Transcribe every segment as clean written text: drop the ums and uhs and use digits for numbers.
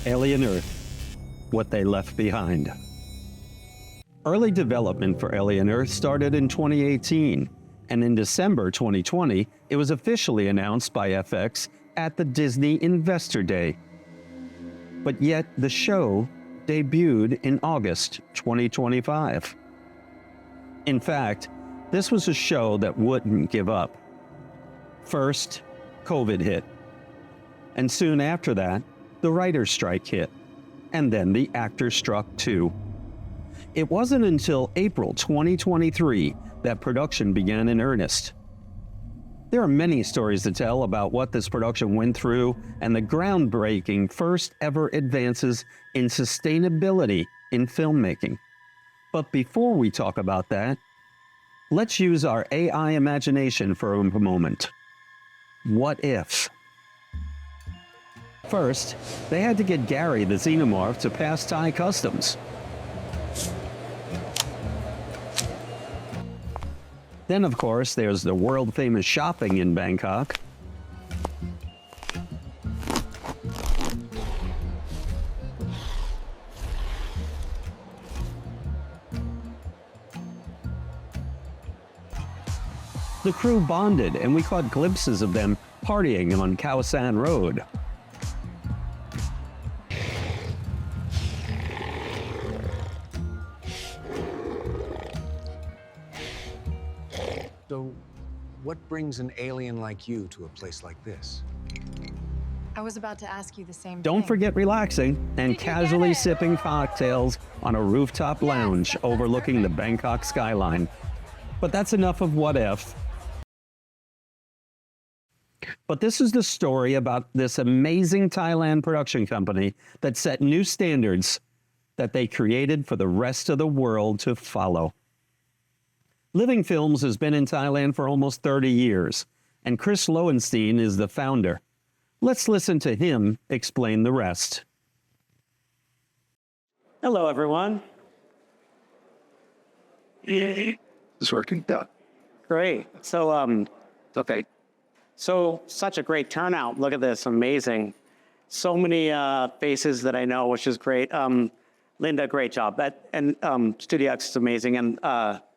Alien Earth, What They Left Behind. Early development for Alien Earth started in 2018, and in December 2020, it was officially announced by FX at the Disney Investor Day. But yet, the show debuted in August 2025. In fact, this was a show that wouldn't give up. First, COVID hit. And soon after that, the writer's strike hit. And then the actors struck too. It wasn't until April 2023 that production began in earnest. There are many stories to tell about what this production went through and the groundbreaking first ever advances in sustainability in filmmaking. But before we talk about that, let's use our AI imagination for a moment. What if? First, they had to get Gary the xenomorph to pass Thai customs. Then, of course, there's the world-famous shopping in Bangkok. The crew bonded, and we caught glimpses of them partying on Khao San Road. So, what brings an alien like you to a place like this? I was about to ask you the same thing. Don't forget relaxing and casually sipping cocktails on a rooftop lounge overlooking the Bangkok skyline. But that's enough of what if. But this is the story about this amazing Thailand production company that set new standards that they created for the rest of the world to follow. Living Films has been in Thailand for almost 30 years, and Chris Lowenstein is the founder. Let's listen to him explain the rest. Hello, everyone. It's working. Yeah. Great. So, Okay. so such a great turnout. Look at this, amazing. So many faces that I know, which is great. Linda, great job. And Studio X is amazing. And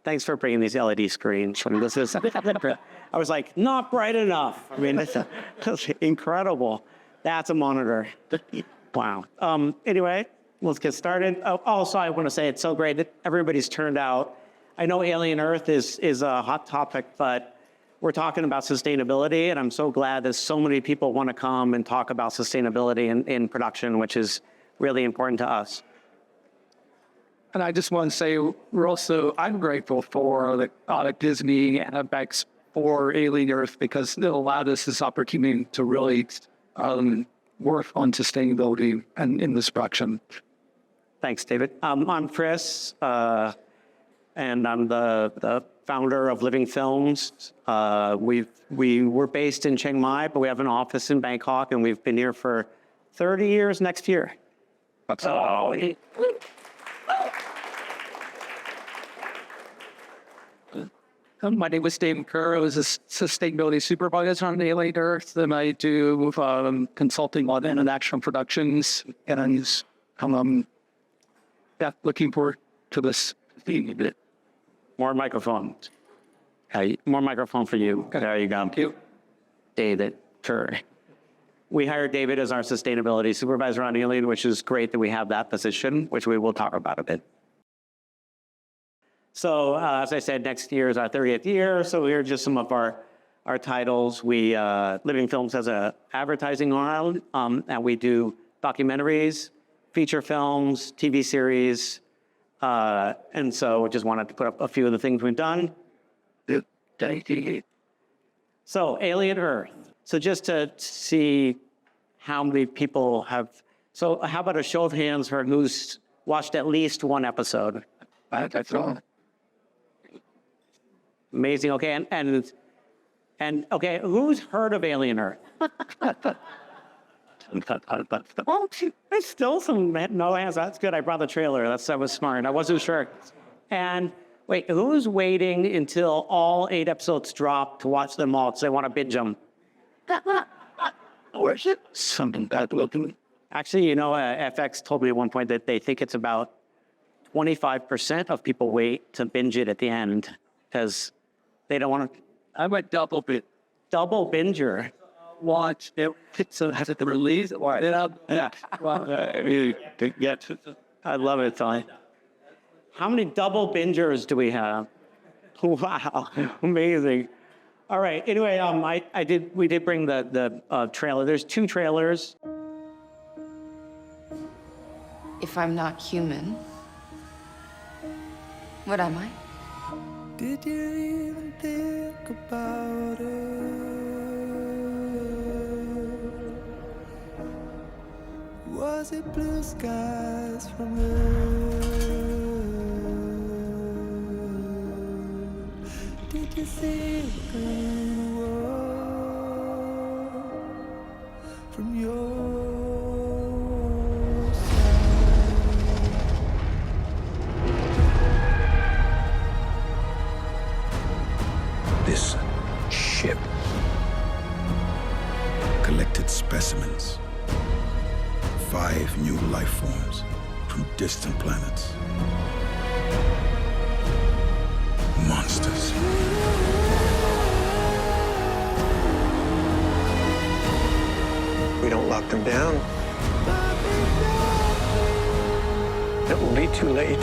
thanks for bringing these LED screens. I mean, this is, I was like, not bright enough. I mean, that's incredible. That's a monitor. Wow. Anyway, let's get started. Also, I want to say it's so great that everybody's turned out. I know Alien Earth is a hot topic, but we're talking about sustainability, and I'm so glad that so many people want to come and talk about sustainability in production, which is really important to us. And I just want to say, I'm grateful for the Disney and FX for Alien Earth because it allowed us this opportunity to really work on sustainability and in this production. Thanks, David. I'm Chris, and I'm the founder of Living Films. We were based in Chiang Mai, but we have an office in Bangkok, and we've been here for 30 years next year. That's My name is David Kerr. I was a sustainability supervisor on Alien Earth, and I do consulting on international productions. And I'm looking forward to this. More microphone. More microphone for you. Okay. There you go. Thank you. David Kerr. We hired David as our sustainability supervisor on Alien, which is great that we have that position, which we will talk about a bit. So, as I said, next year is our 30th year. So here are just some of our titles. Living Films has an advertising arm, and we do documentaries, feature films, TV series. And so I just wanted to put up a few of the things we've done. So Alien Earth. So just to see how many people have, so how about a show of hands for who's watched at least one episode? That's all. Amazing. Okay, and okay, who's heard of Alien Earth? Well, there's still some no hands. That's good. I brought the trailer. That was smart. I wasn't sure. And wait, who's waiting until all 8 episodes drop to watch them all because they want to binge them? Where's it? Something bad will do. Actually, FX told me at one point that they think it's about 25% of people wait to binge it at the end because they don't want to. I went double Binger. watch it. So has it the release or yeah. Well, I love it, Tony. How many double bingers do we have? Wow, amazing. All right. Anyway, we did bring the trailer. There's 2 trailers. If I'm not human, what am I? Did you even think about it? Was it blue skies from Earth? Did you see the green world from your This ship collected specimens. 5 new life forms from distant planets. Monsters. We don't lock them down, it will be too late.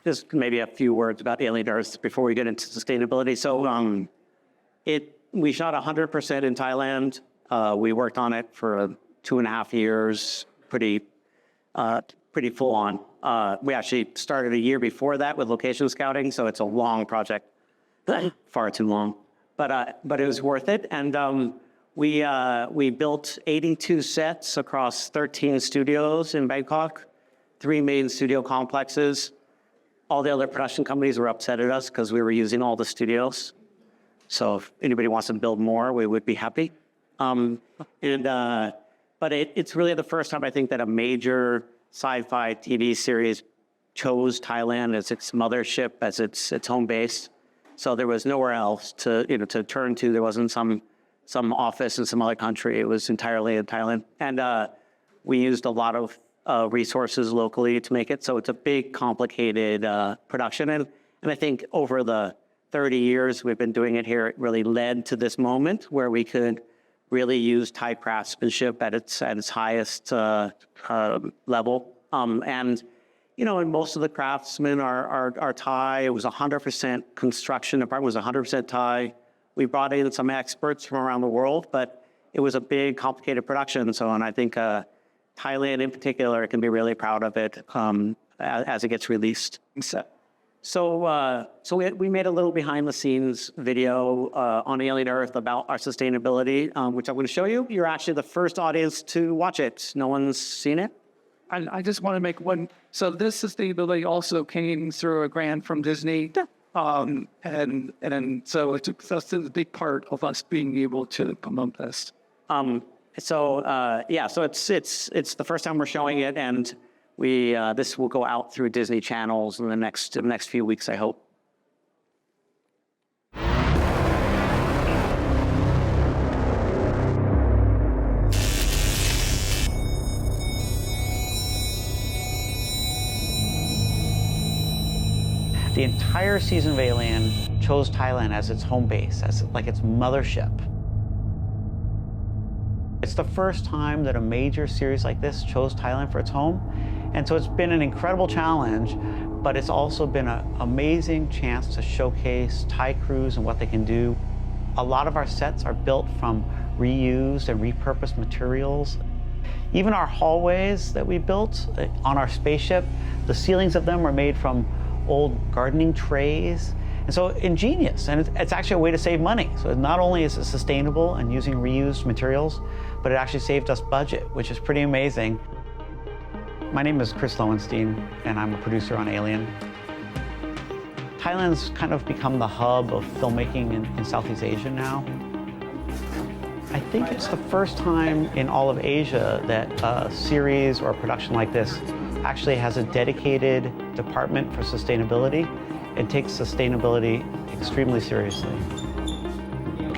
Just maybe a few words about Alien Earth before we get into sustainability. So we shot 100% in Thailand. We worked on it for 2.5 years, pretty full on. We actually started a year before that with location scouting, so it's a long project, far too long. But it was worth it, and we built 82 sets across 13 studios in Bangkok, 3 main studio complexes. All the other production companies were upset at us because we were using all the studios. So if anybody wants to build more, we would be happy. But it's really the first time I think that a major sci-fi TV series chose Thailand as its mothership, as its home base. So there was nowhere else to turn to. There wasn't some office in some other country. It was entirely in Thailand, and we used a lot of resources locally to make it. So it's a big, complicated production. And I think over the 30 years we've been doing it here, it really led to this moment where we could really use Thai craftsmanship at its highest level. And most of the craftsmen are Thai. It was 100% construction. The part was 100% Thai. We brought in some experts from around the world, but it was a big, complicated production. And I think Thailand in particular can be really proud of it as it gets released. So we made a little behind the scenes video on Alien Earth about our sustainability, which I'm going to show you. You're actually the first audience to watch it. No one's seen it? I just want to make one. So this sustainability also came through a grant from Disney. And so it's a big part of us being able to promote this. So it's the first time we're showing it, and this will go out through Disney channels in the next few weeks, I hope. The entire season of Alien chose Thailand as its home base, as its mothership. It's the first time that a major series like this chose Thailand for its home. And so it's been an incredible challenge, but it's also been an amazing chance to showcase Thai crews and what they can do. A lot of our sets are built from reused and repurposed materials. Even our hallways that we built on our spaceship, the ceilings of them were made from old gardening trays. And so ingenious, and it's actually a way to save money. So not only is it sustainable and using reused materials, but it actually saved us budget, which is pretty amazing. My name is Chris Lowenstein, and I'm a producer on Alien. Thailand's kind of become the hub of filmmaking in Southeast Asia now. I think it's the first time in all of Asia that a series or a production like this actually has a dedicated department for sustainability and takes sustainability extremely seriously.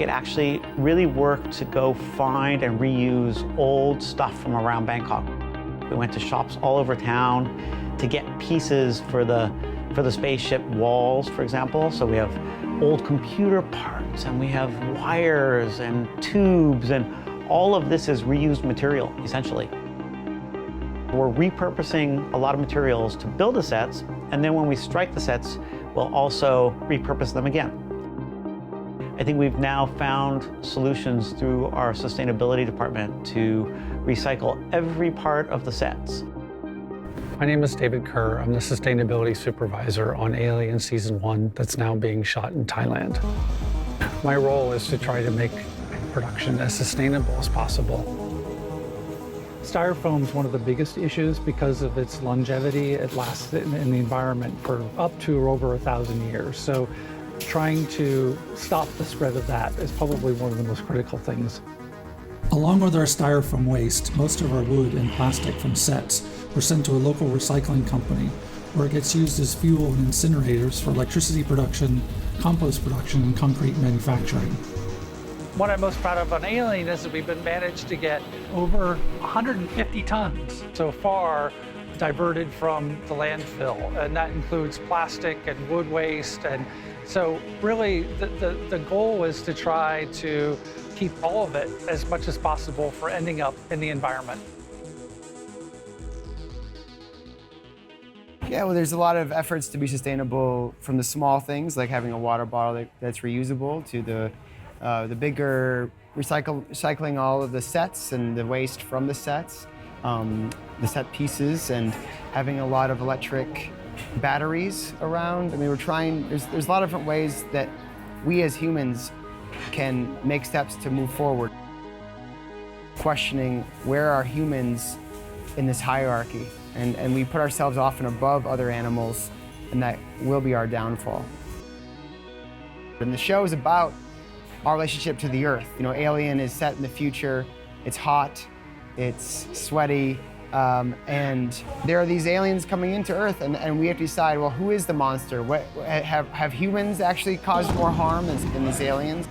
It actually really worked to go find and reuse old stuff from around Bangkok. We went to shops all over town to get pieces for the spaceship walls, for example. So we have old computer parts, and we have wires and tubes, and all of this is reused material, essentially. We're repurposing a lot of materials to build the sets, and then when we strike the sets, we'll also repurpose them again. I think we've now found solutions through our sustainability department to recycle every part of the sets. My name is David Kerr. I'm the sustainability supervisor on Alien Season 1 that's now being shot in Thailand. My role is to try to make production as sustainable as possible. Styrofoam is one of the biggest issues because of its longevity. It lasts in the environment for up to or over 1,000 years. So trying to stop the spread of that is probably one of the most critical things. Along with our styrofoam waste, most of our wood and plastic from sets were sent to a local recycling company where it gets used as fuel and incinerators for electricity production, compost production, and concrete manufacturing. What I'm most proud of on Alien is that we've been managed to get over 150 tons so far diverted from the landfill, and that includes plastic and wood waste. And so really the goal is to try to keep all of it as much as possible for ending up in the environment. Yeah, well, there's a lot of efforts to be sustainable, from the small things like having a water bottle that's reusable to the bigger recycling all of the sets and the waste from the sets, the set pieces, and having a lot of electric batteries around. I mean, there's a lot of different ways that we as humans can make steps to move forward. Questioning where are humans in this hierarchy, and we put ourselves often above other animals, and that will be our downfall. And the show is about our relationship to the earth. You know, Alien is set in the future. It's hot, it's sweaty, and there are these aliens coming into Earth, and we have to decide, well, who is the monster? Have humans actually caused more harm than these aliens?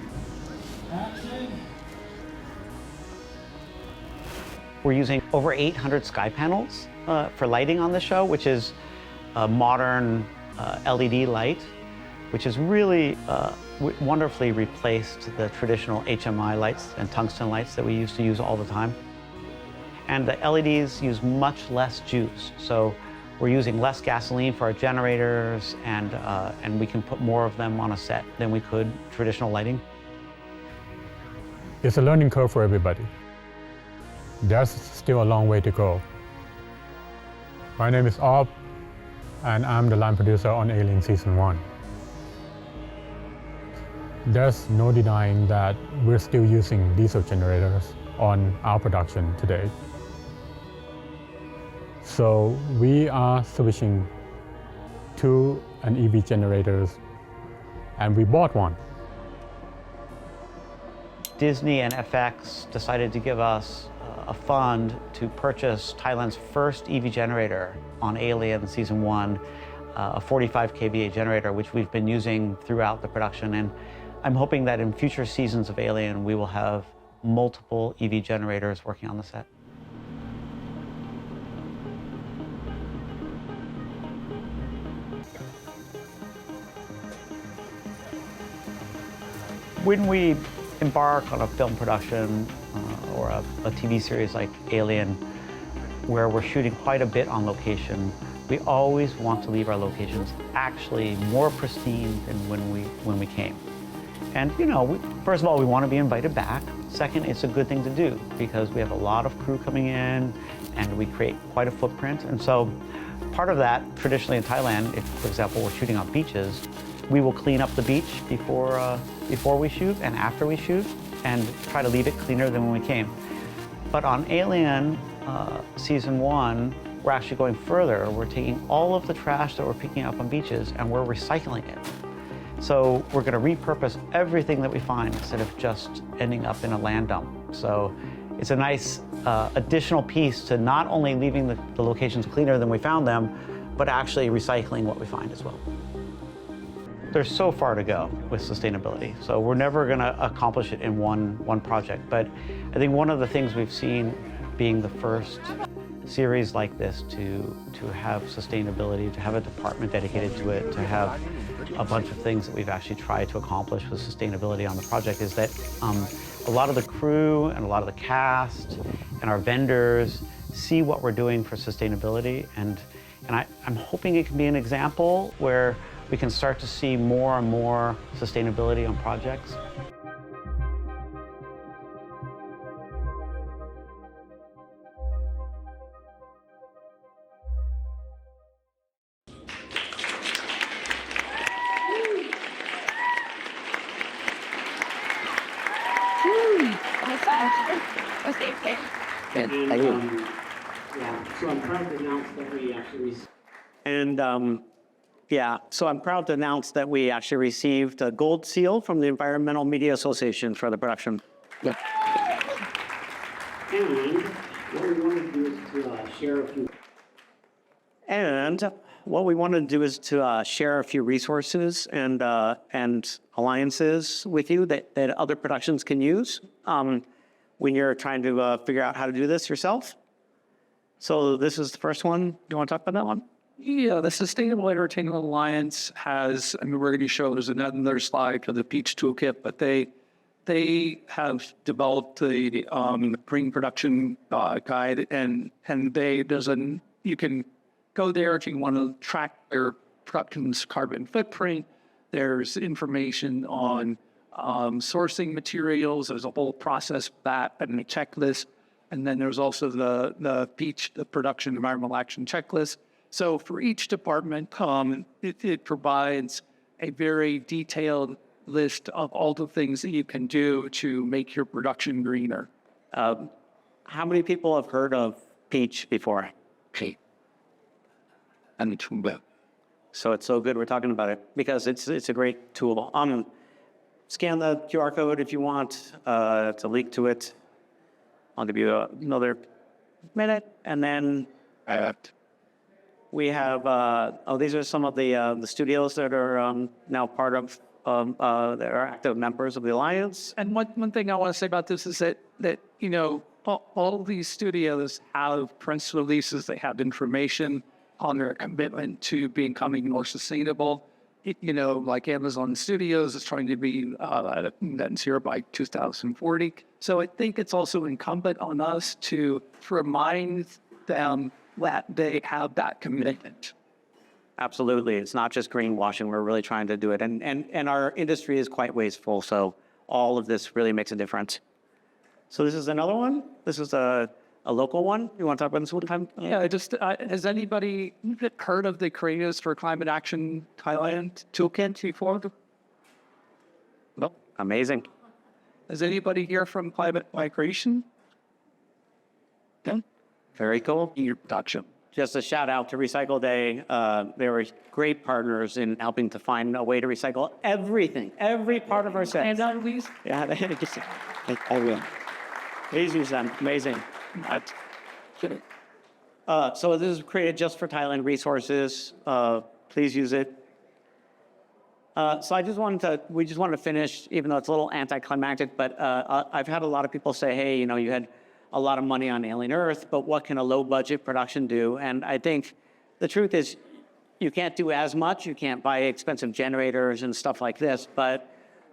We're using over 800 sky panels for lighting on the show, which is a modern LED light, which has really wonderfully replaced the traditional HMI lights and tungsten lights that we used to use all the time. And the LEDs use much less juice, so we're using less gasoline for our generators, and we can put more of them on a set than we could traditional lighting. It's a learning curve for everybody. There's still a long way to go. My name is Ob, and I'm the line producer on Alien Season 1. There's no denying that we're still using diesel generators on our production today. So we are switching to an EV generators, and we bought one. Disney and FX decided to give us a fund to purchase Thailand's first EV generator on Alien Season 1, a 45 kVA generator, which we've been using throughout the production. And I'm hoping that in future seasons of Alien, we will have multiple EV generators working on the set. When we embark on a film production or a TV series like Alien, where we're shooting quite a bit on location, we always want to leave our locations actually more pristine than when we came. And you know, first of all, we want to be invited back. Second, it's a good thing to do because we have a lot of crew coming in and we create quite a footprint. And so part of that, traditionally in Thailand, if, for example, we're shooting on beaches, we will clean up the beach before we shoot and after we shoot and try to leave it cleaner than when we came. But on Alien Season 1, we're actually going further. We're taking all of the trash that we're picking up on beaches and we're recycling it. So we're going to repurpose everything that we find instead of just ending up in a land dump. So it's a nice additional piece to not only leaving the locations cleaner than we found them, but actually recycling what we find as well. There's so far to go with sustainability, so we're never going to accomplish it in one project. But I think one of the things we've seen being the first series like this to have sustainability, to have a department dedicated to it, to have a bunch of things that we've actually tried to accomplish with sustainability on the project is that a lot of the crew and a lot of the cast and our vendors see what we're doing for sustainability, and I'm hoping it can be an example where we can start to see more and more sustainability on projects. Thank you. Yeah, so I'm proud to announce that we actually so I'm proud to announce that we actually received a gold seal from the Environmental Media Association for the production. Yeah. And what we want to do is to share a few. And what we want to do is to share a few resources and alliances with you that other productions can use when you're trying to figure out how to do this yourself. So this is the first one. You want to talk about that one? Yeah, the Sustainable Entertainment Alliance has, we're going to show, there's another slide for the Peach Toolkit, but they have developed the green production guide, and you can go there if you want to track their production's carbon footprint. There's information on sourcing materials. There's a whole process for that and a checklist. And then there's also the Peach, the Production Environmental Action Checklist. So for each department, it provides a very detailed list of all the things that you can do to make your production greener. How many people have heard of Peach before? Okay. So it's so good we're talking about it because it's a great tool. Scan the QR code if you want to link to it. I'll give you another minute, and then we have. These are some of the studios that are now part of that are active members of the alliance. And one thing I want to say about this is that all these studios have press releases. They have information on their commitment to becoming more sustainable. Like Amazon Studios is trying to be net zero by 2040. So I think it's also incumbent on us to remind them that they have that commitment. Absolutely. It's not just greenwashing. We're really trying to do it. And our industry is quite wasteful. So all of this really makes a difference. So this is another one. This is a local one. You want to talk about this one time? Yeah, has anybody heard of the Creatives for Climate Action Thailand Toolkit before? No. Amazing. Has anybody here from Climate Migration? No? Very cool. Your production. Just a shout out to Recycle Day. They were great partners in helping to find a way to recycle everything, every part of our set. And on these? Yeah, I will. Please use them. Amazing. So this is created just for Thailand resources. Please use it. So we just wanted to finish, even though it's a little anticlimactic, but I've had a lot of people say, hey, you had a lot of money on Alien Earth, but what can a low budget production do? And I think the truth is you can't do as much. You can't buy expensive generators and stuff like this, but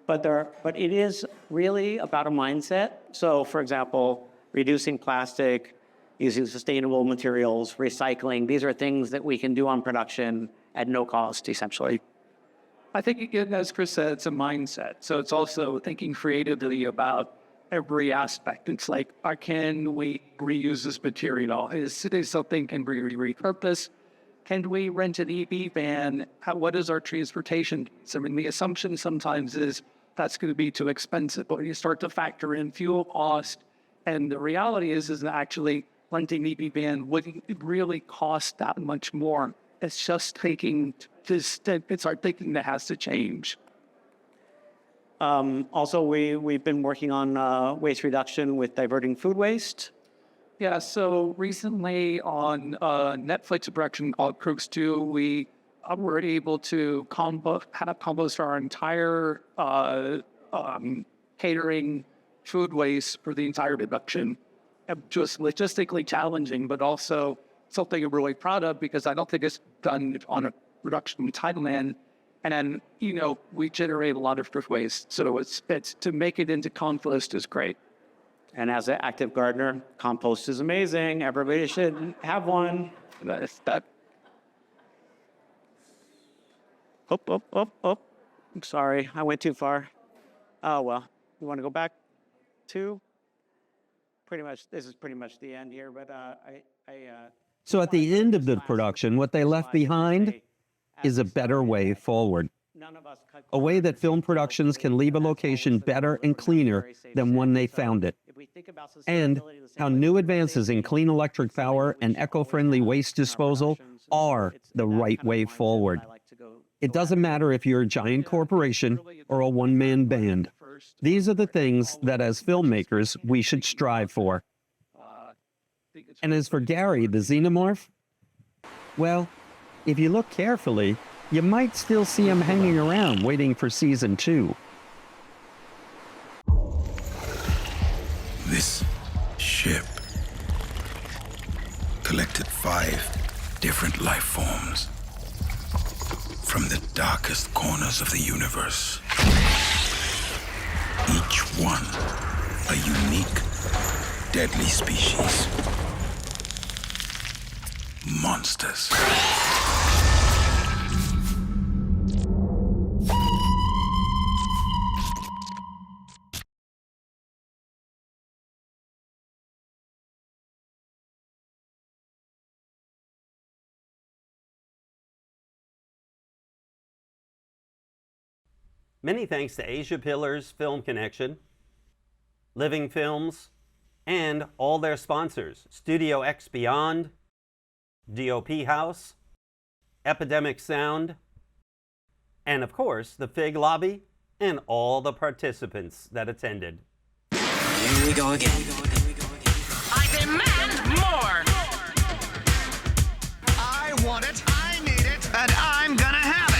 it is really about a mindset. So for example, reducing plastic, using sustainable materials, recycling, these are things that we can do on production at no cost, essentially. I think, again, as Chris said, it's a mindset. So it's also thinking creatively about every aspect. It's like, can we reuse this material? Is something can we repurpose? Can we rent an EV van? What is our transportation? So, the assumption sometimes is that's going to be too expensive, but you start to factor in fuel cost. And the reality is actually renting EB van wouldn't really cost that much more. It's just taking this, it's our thinking that has to change. Also, we've been working on waste reduction with diverting food waste. Yeah, so recently on Netflix production called Crooks 2, we were able to compost our entire catering food waste for the entire production. Just logistically challenging, but also something I'm really proud of because I don't think it's done on a production in Thailand. And then, we generate a lot of food waste. So it's to make it into compost is great. And as an active gardener, compost is amazing. Everybody should have one. I'm sorry, I went too far. Oh, well, you want to go back to? This is pretty much the end here, but So at the end of the production, what they left behind is a better way forward. A way that film productions can leave a location better and cleaner than when they found it. And how new advances in clean electric power and eco-friendly waste disposal are the right way forward. It doesn't matter if you're a giant corporation or a one-man band. These are the things that as filmmakers we should strive for. And as for Gary, the xenomorph, well, if you look carefully, you might still see him hanging around waiting for season 2. This ship collected 5 different life forms from the darkest corners of the universe. Each one a unique, deadly species. Monsters. Many thanks to Asia Pillars Film Connection, Living Films, and all their sponsors, Studio X Beyond, DOP House, Epidemic Sound, and of course, the Fig Lobby and all the participants that attended. Here we go again. I demand more! I want it, I need it, and I'm gonna have it!